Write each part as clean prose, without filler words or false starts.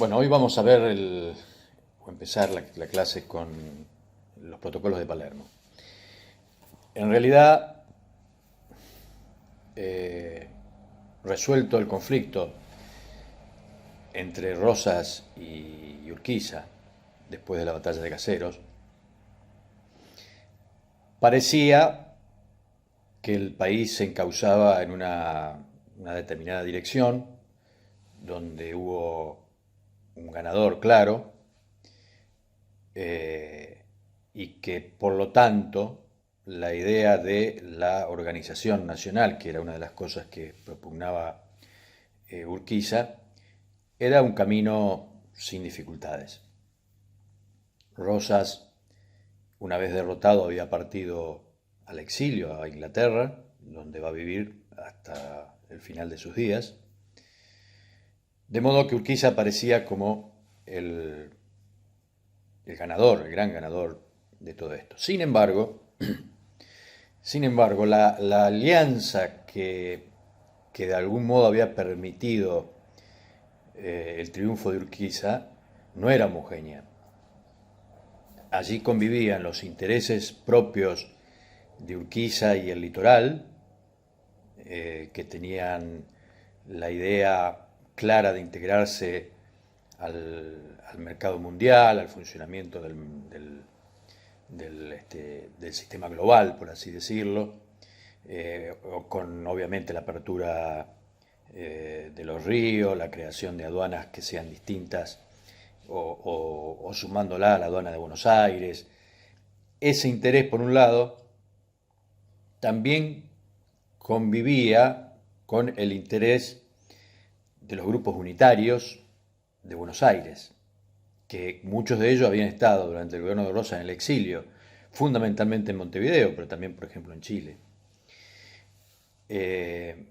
Bueno, hoy vamos a ver o empezar la clase con los protocolos de Palermo. En realidad, eh, resuelto el conflicto entre Rosas y Urquiza, después de la batalla de Caseros, parecía que el país se encauzaba en una determinada dirección, donde hubo un ganador claro, eh, y que por lo tanto la idea de la organización nacional, que era una de las cosas que propugnaba Urquiza, era un camino sin dificultades. Rosas, una vez derrotado, había partido al exilio a Inglaterra, donde va a vivir hasta el final de sus días, de modo que Urquiza parecía como el ganador, el gran ganador de todo esto. Sin embargo, la alianza que de algún modo había permitido el triunfo de Urquiza no era homogénea. Allí convivían los intereses propios de Urquiza y el litoral, que tenían la idea clara de integrarse al mercado mundial, al funcionamiento del sistema global, por así decirlo, con obviamente la apertura de los ríos, la creación de aduanas que sean distintas o sumándola a la aduana de Buenos Aires. Ese interés, por un lado, también convivía con el interés de los grupos unitarios de Buenos Aires, que muchos de ellos habían estado durante el gobierno de Rosa en el exilio, fundamentalmente en Montevideo, pero también, por ejemplo, en Chile. Eh,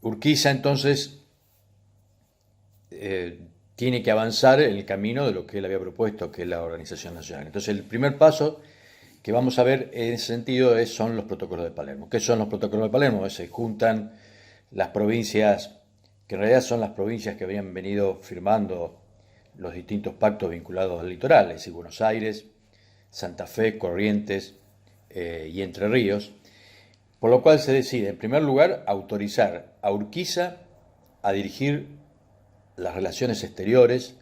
Urquiza entonces tiene que avanzar en el camino de lo que él había propuesto, que es la organización nacional. Entonces el primer paso que vamos a ver en ese sentido son los protocolos de Palermo. ¿Qué son los protocolos de Palermo? Se juntan las provincias, que en realidad son las provincias que habían venido firmando los distintos pactos vinculados al litoral, es decir, Buenos Aires, Santa Fe, Corrientes y Entre Ríos, por lo cual se decide, en primer lugar, autorizar a Urquiza a dirigir las relaciones exteriores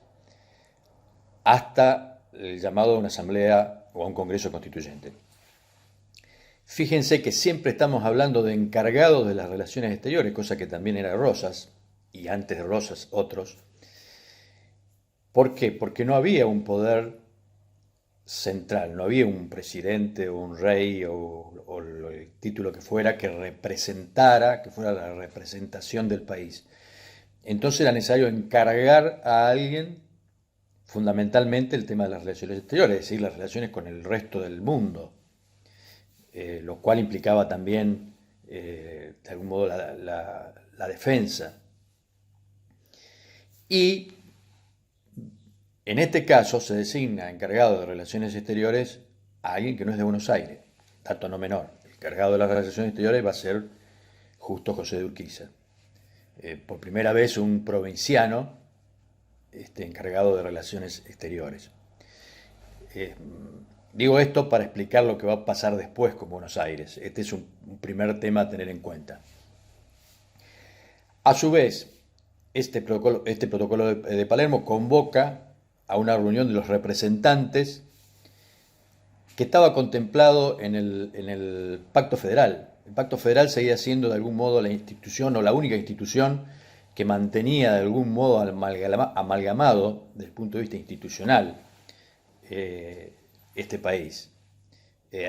hasta el llamado a una asamblea o a un congreso constituyente. Fíjense que siempre estamos hablando de encargados de las relaciones exteriores, cosa que también era Rosas, y antes de Rosas otros. ¿Por qué? Porque no había un poder central, no había un presidente o un rey o el título que fuera que representara, que fuera la representación del país. Entonces era necesario encargar a alguien fundamentalmente el tema de las relaciones exteriores, es decir, las relaciones con el resto del mundo, lo cual implicaba también, de algún modo, la defensa. Y en este caso se designa encargado de relaciones exteriores a alguien que no es de Buenos Aires, dato no menor. El encargado de las relaciones exteriores va a ser Justo José de Urquiza. Por primera vez un provinciano encargado de relaciones exteriores. Eh, Digo esto para explicar lo que va a pasar después con Buenos Aires. Este es un primer tema a tener en cuenta. A su vez, este protocolo de Palermo convoca a una reunión de los representantes que estaba contemplado en el Pacto Federal. El Pacto Federal seguía siendo de algún modo la institución o la única institución que mantenía de algún modo amalgamado desde el punto de vista institucional este país.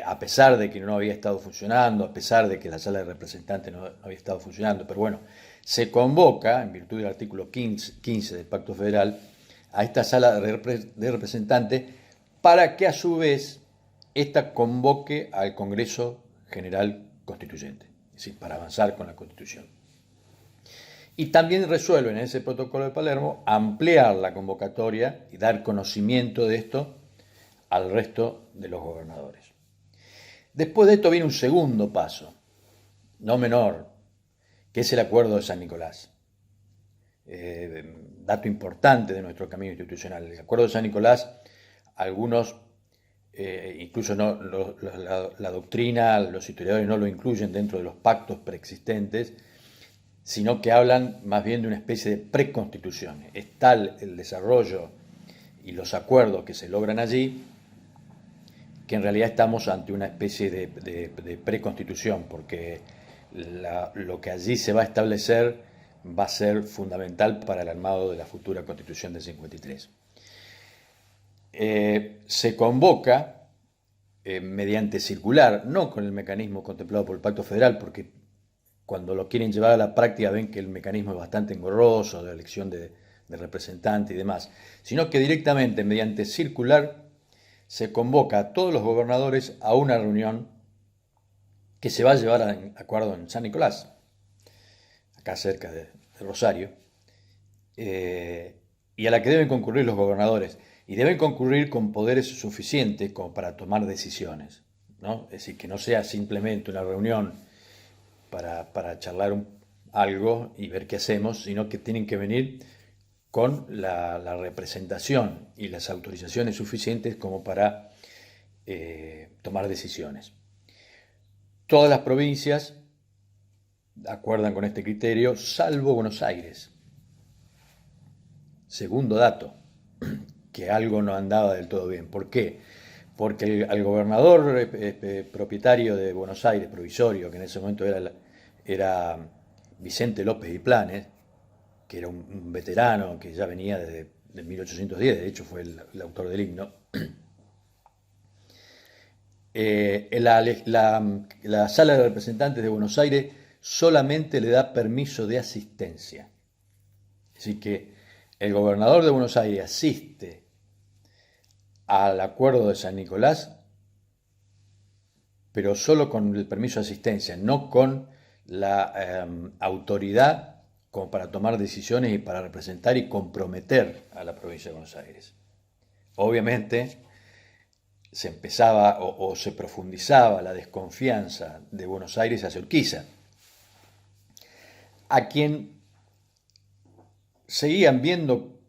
A pesar de que no había estado funcionando, a pesar de que la sala de representantes no había estado funcionando, pero bueno, se convoca, en virtud del artículo 15 del Pacto Federal, a esta sala de representantes para que a su vez esta convoque al Congreso General Constituyente, es decir, para avanzar con la Constitución. Y también resuelven en ese protocolo de Palermo ampliar la convocatoria y dar conocimiento de esto al resto de los gobernadores. Después de esto viene un segundo paso, no menor, que es el Acuerdo de San Nicolás. dato importante de nuestro camino institucional. El Acuerdo de San Nicolás, algunos, incluso no, la doctrina, los historiadores no lo incluyen dentro de los pactos preexistentes, sino que hablan más bien de una especie de preconstitución. Es tal el desarrollo y los acuerdos que se logran allí, que en realidad estamos ante una especie de preconstitución, porque lo que allí se va a establecer va a ser fundamental para el armado de la futura Constitución del 53. Se convoca mediante circular, no con el mecanismo contemplado por el Pacto Federal, porque cuando lo quieren llevar a la práctica ven que el mecanismo es bastante engorroso, de elección de representantes y demás, sino que directamente mediante circular se convoca a todos los gobernadores a una reunión que se va a llevar a acuerdo en San Nicolás, acá cerca de Rosario, y a la que deben concurrir los gobernadores, y deben concurrir con poderes suficientes como para tomar decisiones, ¿no? Es decir, que no sea simplemente una reunión para charlar algo y ver qué hacemos, sino que tienen que venir con la representación y las autorizaciones suficientes como para tomar decisiones. Todas las provincias acuerdan con este criterio, salvo Buenos Aires. Segundo dato, que algo no andaba del todo bien. ¿Por qué? Porque al gobernador propietario de Buenos Aires, provisorio, que en ese momento era Vicente López y Planes, que era un veterano que ya venía desde 1810, de hecho fue el autor del himno, la Sala de Representantes de Buenos Aires solamente le da permiso de asistencia. Así que el gobernador de Buenos Aires asiste al acuerdo de San Nicolás, pero solo con el permiso de asistencia, no con la autoridad como para tomar decisiones y para representar y comprometer a la provincia de Buenos Aires. Obviamente se empezaba o se profundizaba la desconfianza de Buenos Aires hacia Urquiza, a quien seguían viendo,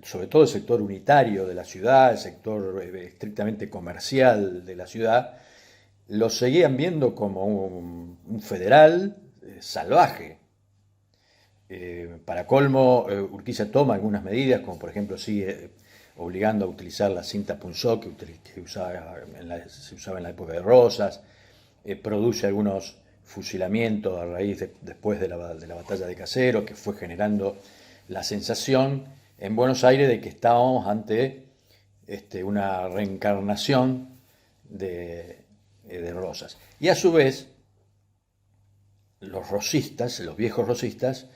sobre todo el sector unitario de la ciudad, el sector estrictamente comercial de la ciudad, lo seguían viendo como un federal salvaje. Para colmo, Urquiza toma algunas medidas, como por ejemplo sigue obligando a utilizar la cinta punzó que se usaba en la época de Rosas, produce algunos fusilamientos a raíz después de la batalla de Caseros, que fue generando la sensación en Buenos Aires de que estábamos ante una reencarnación de Rosas. Y a su vez, los rosistas, los viejos rosistas,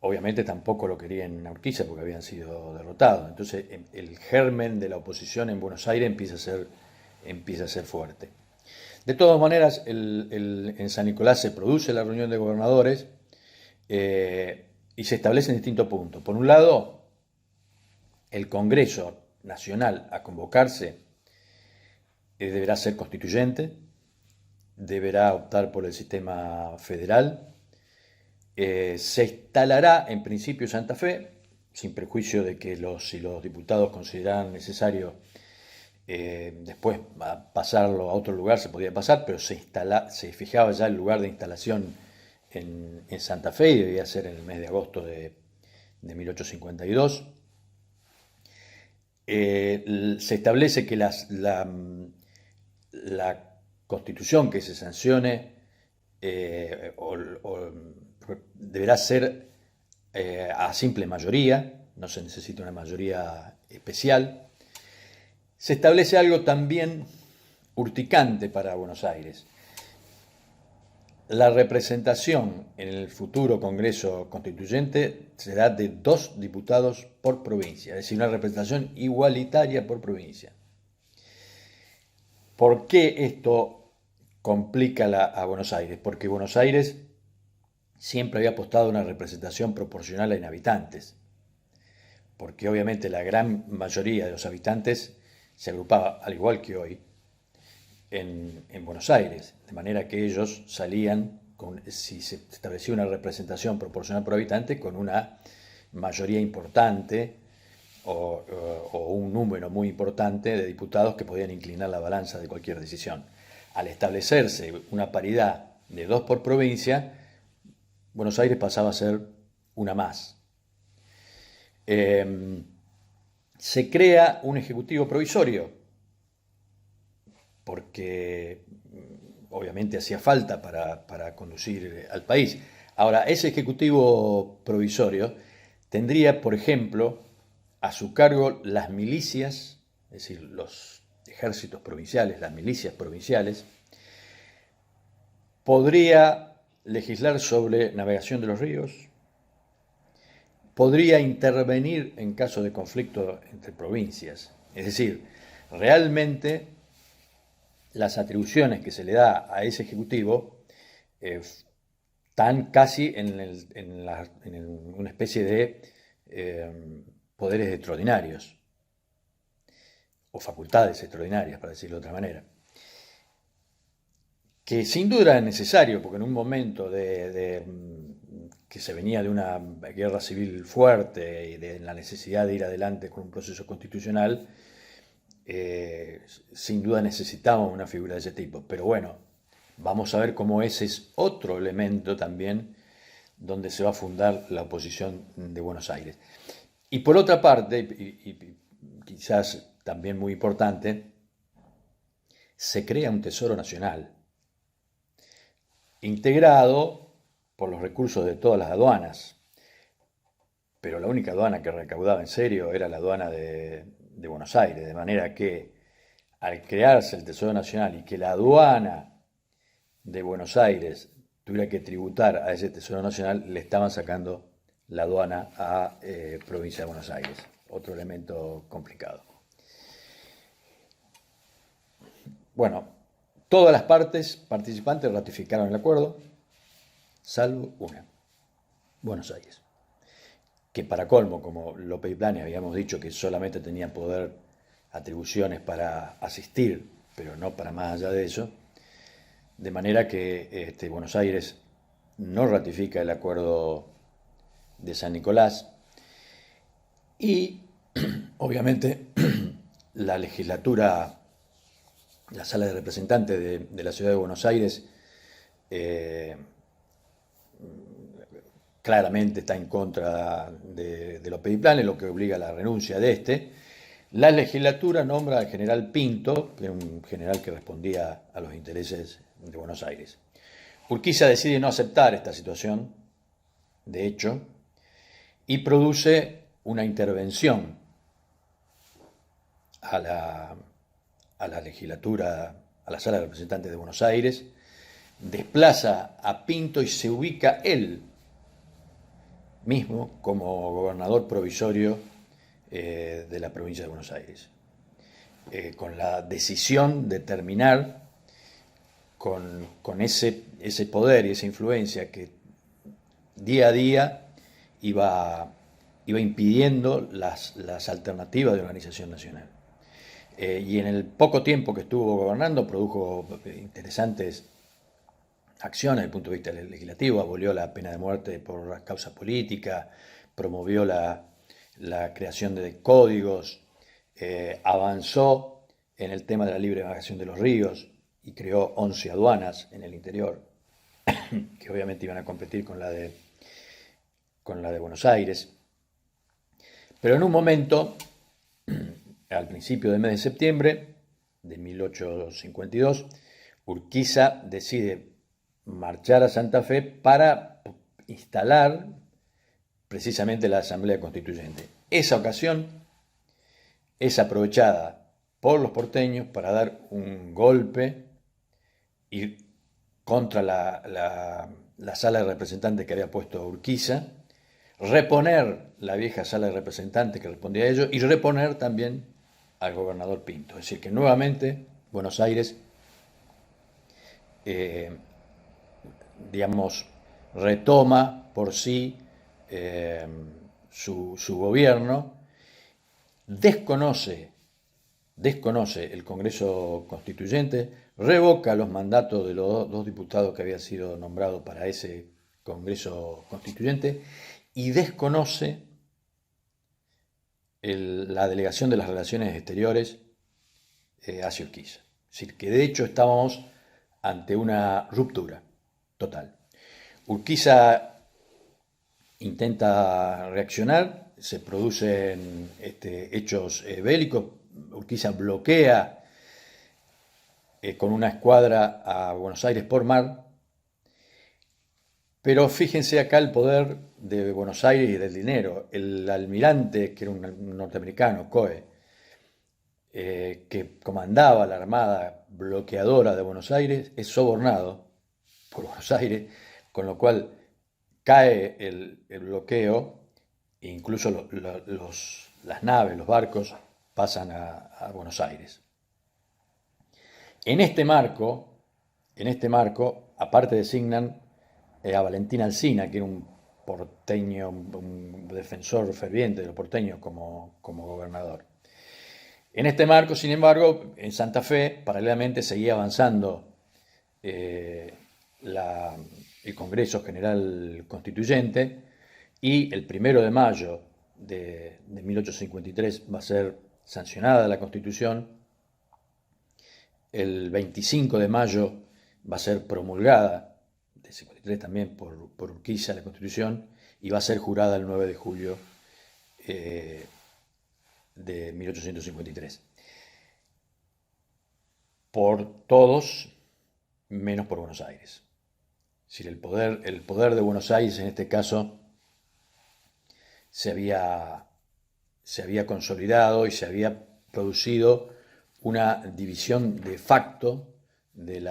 obviamente tampoco lo querían en Urquiza porque habían sido derrotados. Entonces el germen de la oposición en Buenos Aires empieza a ser fuerte. De todas maneras, en San Nicolás se produce la reunión de gobernadores y se establecen distintos puntos. Por un lado, el Congreso Nacional a convocarse deberá ser constituyente, deberá optar por el sistema federal, se instalará en principio Santa Fe, sin perjuicio de que si los diputados consideraran necesario después pasarlo a otro lugar, se podía pasar, pero se fijaba ya el lugar de instalación en Santa Fe y debía ser en el mes de agosto de 1852. Se establece que la constitución que se sancione deberá ser a simple mayoría, no se necesita una mayoría especial. Se establece algo también urticante para Buenos Aires. La representación en el futuro Congreso Constituyente será de 2 diputados por provincia, es decir, una representación igualitaria por provincia. ¿Por qué esto complica a Buenos Aires? Porque Buenos Aires siempre había apostado a una representación proporcional en habitantes, porque obviamente la gran mayoría de los habitantes se agrupaba, al igual que hoy, en Buenos Aires, de manera que ellos salían si se establecía una representación proporcional por habitante, con una mayoría importante o un número muy importante de diputados que podían inclinar la balanza de cualquier decisión. Al establecerse una paridad de 2 por provincia, Buenos Aires pasaba a ser una más. Se crea un ejecutivo provisorio, porque obviamente hacía falta para conducir al país. Ahora, ese ejecutivo provisorio tendría, por ejemplo, a su cargo las milicias, es decir, los ejércitos provinciales, las milicias provinciales, podría legislar sobre navegación de los ríos, podría intervenir en caso de conflicto entre provincias. Es decir, realmente las atribuciones que se le da a ese ejecutivo están casi en una especie de poderes extraordinarios o facultades extraordinarias, para decirlo de otra manera, que sin duda era necesario, porque en un momento que se venía de una guerra civil fuerte y de la necesidad de ir adelante con un proceso constitucional, sin duda necesitábamos una figura de ese tipo. Pero bueno, vamos a ver cómo ese es otro elemento también donde se va a fundar la oposición de Buenos Aires. Y por otra parte, y quizás también muy importante, se crea un tesoro nacional, integrado por los recursos de todas las aduanas, pero la única aduana que recaudaba en serio era la aduana de Buenos Aires, de manera que al crearse el Tesoro Nacional y que la aduana de Buenos Aires tuviera que tributar a ese Tesoro Nacional, le estaban sacando la aduana a provincia de Buenos Aires, otro elemento complicado. Bueno, todas las partes participantes ratificaron el acuerdo, salvo una, Buenos Aires, que para colmo, como López y Planes habíamos dicho que solamente tenía poder, atribuciones para asistir, pero no para más allá de eso, de manera que Buenos Aires no ratifica el acuerdo de San Nicolás y obviamente la legislatura, la sala de representantes de la ciudad de Buenos Aires claramente está en contra de López y Planes, lo que obliga a la renuncia de este. La legislatura nombra al general Pinto, que era un general que respondía a los intereses de Buenos Aires. Urquiza decide no aceptar esta situación, de hecho, y produce una intervención a la legislatura, a la sala de representantes de Buenos Aires, desplaza a Pinto y se ubica él mismo como gobernador provisorio de la provincia de Buenos Aires, con la decisión de terminar con ese poder y esa influencia que día a día iba impidiendo las alternativas de organización nacional. Y en el poco tiempo que estuvo gobernando produjo interesantes acciones desde el punto de vista legislativo, abolió la pena de muerte por la causa política, promovió la creación de códigos, avanzó en el tema de la libre navegación de los ríos y creó 11 aduanas en el interior, que obviamente iban a competir con la de Buenos Aires. Pero en un momento, al principio del mes de septiembre de 1852, Urquiza decide marchar a Santa Fe para instalar precisamente la Asamblea Constituyente. Esa ocasión es aprovechada por los porteños para dar un golpe y contra la sala de representantes que había puesto Urquiza, reponer la vieja sala de representantes que respondía a ello y reponer también al gobernador Pinto. Es decir, que nuevamente Buenos Aires retoma por sí su gobierno, desconoce el Congreso Constituyente, revoca los mandatos de los dos diputados que habían sido nombrados para ese Congreso Constituyente y desconoce la delegación de las relaciones exteriores hacia Urquiza. Es decir, que de hecho estábamos ante una ruptura total. Urquiza intenta reaccionar, se producen hechos bélicos, Urquiza bloquea con una escuadra a Buenos Aires por mar, pero fíjense acá el poder de Buenos Aires y del dinero. El almirante, que era un norteamericano, Coe, que comandaba la armada bloqueadora de Buenos Aires, es sobornado por Buenos Aires, con lo cual cae el bloqueo e incluso las naves, los barcos pasan a Buenos Aires. En este marco, aparte designan a Valentín Alsina, que era un porteño, un defensor ferviente de los porteños como gobernador. En este marco, sin embargo, en Santa Fe, paralelamente seguía avanzando el Congreso General Constituyente y el 1 de mayo de 1853 va a ser sancionada la Constitución, el 25 de mayo va a ser promulgada, de 53 también por Urquiza la Constitución, y va a ser jurada el 9 de julio de 1853. Por todos, menos por Buenos Aires. Es decir, el poder de Buenos Aires en este caso se había consolidado y se había producido una división de facto del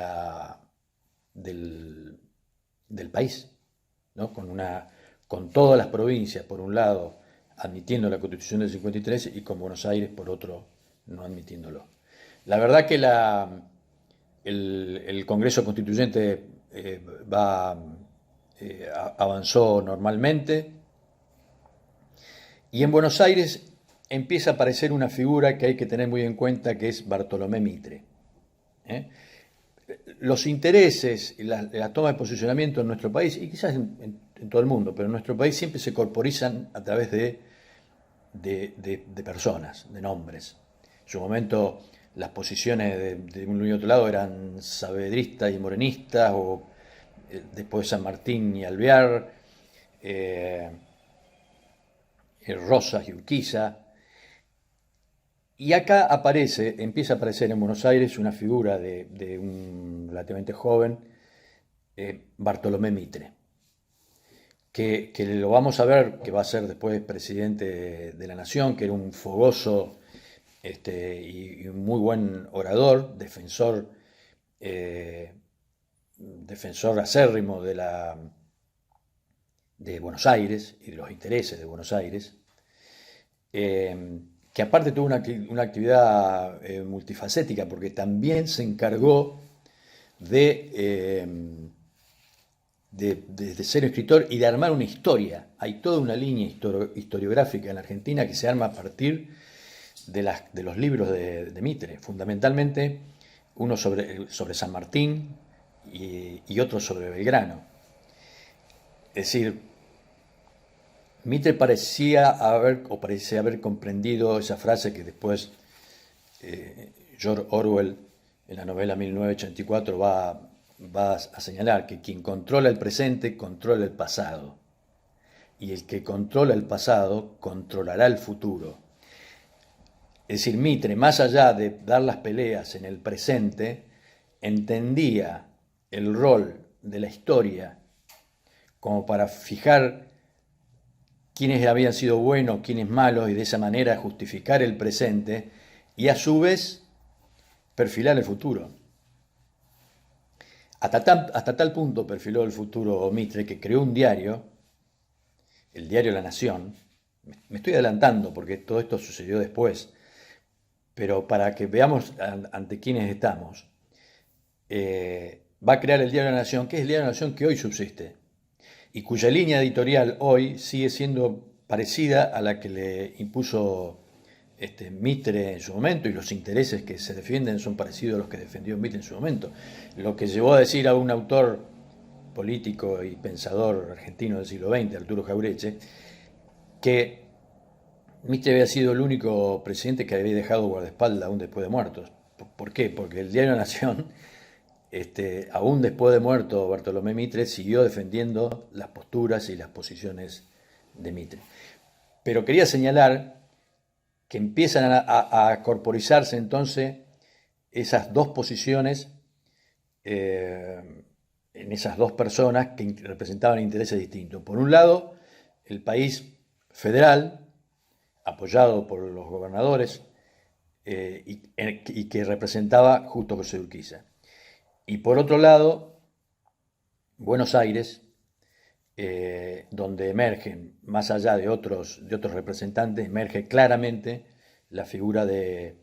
país, ¿no? Con todas las provincias, por un lado, admitiendo la Constitución del 53 y con Buenos Aires, por otro, no admitiéndolo. La verdad que el Congreso Constituyente avanzó normalmente y en Buenos Aires empieza a aparecer una figura que hay que tener muy en cuenta, que es Bartolomé Mitre. Los intereses y la toma de posicionamiento en nuestro país, y quizás en todo el mundo, pero en nuestro país siempre se corporizan a través de personas, de nombres. En su momento las posiciones de un y otro lado eran saavedristas y morenistas, o después San Martín y Alvear, Rosas y Urquiza. Y acá empieza a aparecer en Buenos Aires una figura de un relativamente joven, Bartolomé Mitre, que lo vamos a ver, que va a ser después presidente de la Nación, que era un fogoso y un muy buen orador, defensor acérrimo de Buenos Aires y de los intereses de Buenos Aires, que aparte tuvo una actividad multifacética, porque también se encargó de ser escritor y de armar una historia. Hay toda una línea historiográfica en la Argentina que se arma a partir de los libros de Mitre, fundamentalmente uno sobre San Martín y otro sobre Belgrano. Es decir, Mitre parece haber comprendido esa frase que después George Orwell en la novela 1984 va a señalar, que quien controla el presente controla el pasado, y el que controla el pasado controlará el futuro. Es decir, Mitre, más allá de dar las peleas en el presente, entendía el rol de la historia como para fijar quiénes habían sido buenos, quiénes malos, y de esa manera justificar el presente y a su vez perfilar el futuro. Hasta tal punto perfiló el futuro Mitre que creó un diario, el diario La Nación. Me estoy adelantando porque todo esto sucedió después, pero para que veamos ante quiénes estamos, va a crear el diario La Nación, que es el diario La Nación que hoy subsiste, y cuya línea editorial hoy sigue siendo parecida a la que le impuso Mitre en su momento, y los intereses que se defienden son parecidos a los que defendió Mitre en su momento. Lo que llevó a decir a un autor político y pensador argentino del siglo XX, Arturo Jaureche, que Mitre había sido el único presidente que había dejado guardaespaldas aún después de muertos. ¿Por qué? Porque el diario Nación, aún después de muerto Bartolomé Mitre, siguió defendiendo las posturas y las posiciones de Mitre. Pero quería señalar que empiezan a corporizarse entonces esas dos posiciones en esas dos personas que representaban intereses distintos. Por un lado, el país federal, apoyado por los gobernadores, y que representaba Justo José Urquiza. Y por otro lado, Buenos Aires, donde emergen, más allá de otros representantes, emerge claramente la figura de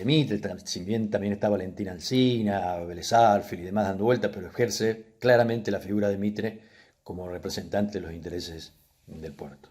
Mitre, si bien también está Valentín Alsina, Vélez Arfiel y demás dando vueltas, pero ejerce claramente la figura de Mitre como representante de los intereses del puerto.